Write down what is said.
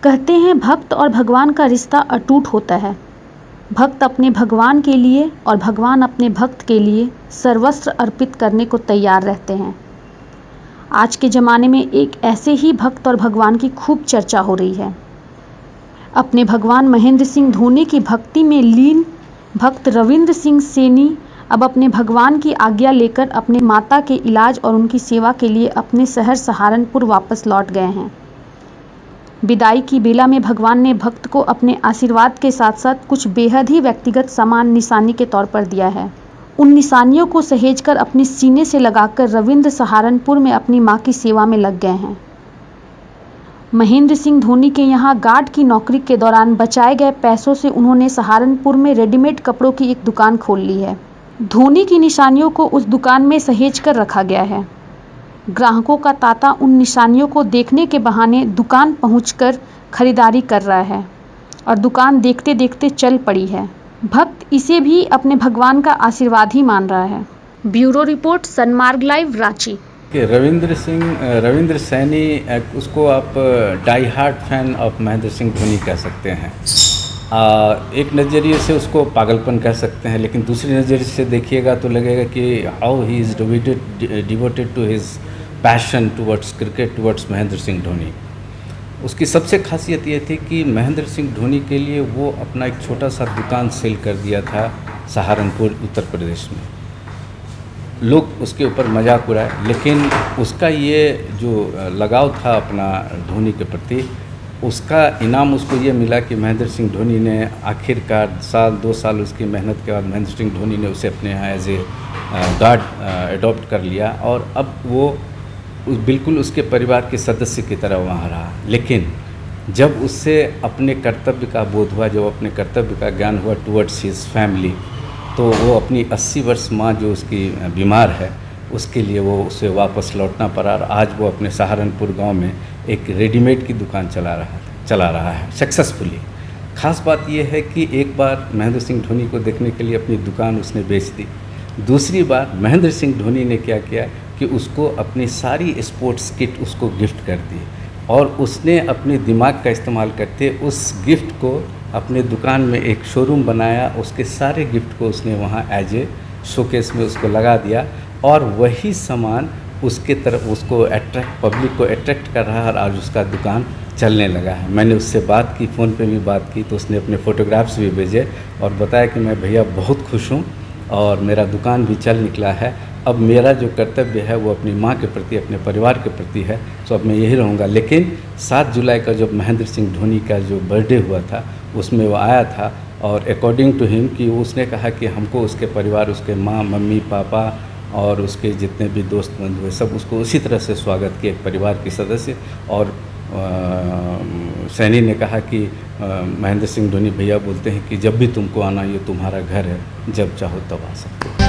कहते हैं भक्त और भगवान का रिश्ता अटूट होता है। भक्त अपने भगवान के लिए और भगवान अपने भक्त के लिए सर्वस्व अर्पित करने को तैयार रहते हैं। आज के ज़माने में एक ऐसे ही भक्त और भगवान की खूब चर्चा हो रही है। अपने भगवान महेंद्र सिंह धोनी की भक्ति में लीन भक्त रविंद्र सिंह सैनी अब अपने भगवान की आज्ञा लेकर अपने माता के इलाज और उनकी सेवा के लिए अपने शहर सहारनपुर वापस लौट गए हैं। विदाई की बेला में भगवान ने भक्त को अपने आशीर्वाद के साथ साथ कुछ बेहद ही व्यक्तिगत सामान निशानी के तौर पर दिया है। उन निशानियों को सहेजकर अपने सीने से लगाकर रविंद्र सहारनपुर में अपनी मां की सेवा में लग गए हैं। महेंद्र सिंह धोनी के यहाँ गार्ड की नौकरी के दौरान बचाए गए पैसों से उन्होंने सहारनपुर में रेडीमेड कपड़ों की एक दुकान खोल ली है। धोनी की निशानियों को उस दुकान में सहेज कर रखा गया है। ग्राहकों का तांता उन निशानियों को देखने के बहाने दुकान पहुंचकर खरीदारी कर रहा है और दुकान देखते देखते चल पड़ी है। भक्त इसे भी अपने भगवान का आशीर्वाद ही मान रहा है। Bureau report, Sanmarg live, Ranchi. Ravindra Saini, उसको आप die hard fan of Mahendra Singh Dhoni कह सकते हैं। एक नज़रिए से उसको पागलपन कह सकते हैं, लेकिन दूसरे नज़रिए से देखिएगा तो लगेगा कि how he is devoted to his passion towards cricket, towards Mahendra Singh Dhoni. उसकी सबसे खासियत ये थी कि महेंद्र सिंह धोनी के लिए वो अपना एक छोटा सा दुकान सेल कर दिया था सहारनपुर, उत्तर प्रदेश में। लोग उसके ऊपर मजाक उड़ाए, लेकिन उसका ये जो लगाव था अपना धोनी के प्रति, उसका इनाम उसको ये मिला कि महेंद्र सिंह धोनी ने आखिरकार साल 2 साल उसकी मेहनत के बाद महेंद्र सिंह धोनी ने उसे अपने यहाँ एज ए गार्ड अडॉप्ट कर लिया और अब वो बिल्कुल उसके परिवार के सदस्य की तरह वहाँ रहा। लेकिन जब उससे अपने कर्तव्य का बोध हुआ, जब अपने कर्तव्य का ज्ञान हुआ टुवर्ड्स हिज फैमिली, तो वो अपनी 80 वर्ष माँ जो उसकी बीमार है, उसके लिए वो उसे वापस लौटना पड़ा और आज वो अपने सहारनपुर गांव में एक रेडीमेड की दुकान चला रहा है सक्सेसफुली। ख़ास बात ये है कि एक बार महेंद्र सिंह धोनी को देखने के लिए अपनी दुकान उसने बेच दी। दूसरी बार महेंद्र सिंह धोनी ने क्या किया कि उसको अपनी सारी स्पोर्ट्स किट उसको गिफ्ट कर दी और उसने अपने दिमाग का इस्तेमाल करते उस गिफ्ट को अपने दुकान में एक शोरूम बनाया। उसके सारे गिफ्ट को उसने वहाँ एज ए शोकेस में उसको लगा दिया और वही सामान उसके तरफ उसको पब्लिक को अट्रैक्ट कर रहा है और आज उसका दुकान चलने लगा है। मैंने उससे बात की, फ़ोन पे भी बात की, तो उसने अपने फ़ोटोग्राफ्स भी भेजे और बताया कि मैं भैया बहुत खुश हूँ और मेरा दुकान भी चल निकला है। अब मेरा जो कर्तव्य है वो अपनी माँ के प्रति, अपने परिवार के प्रति है, तो अब मैं यही रहूँगा। लेकिन 7 जुलाई का जब महेंद्र सिंह धोनी का जो बर्थडे हुआ था उसमें वो आया था और अकॉर्डिंग टू हिम कि उसने कहा कि हमको उसके परिवार, उसके माँ, मम्मी, पापा और उसके जितने भी दोस्त बंधु हुए सब उसको उसी तरह से स्वागत किए, एक परिवार के सदस्य। और सैनी ने कहा कि महेंद्र सिंह धोनी भैया बोलते हैं कि जब भी तुमको आना, ये तुम्हारा घर है, जब चाहो तब आ सकते हो।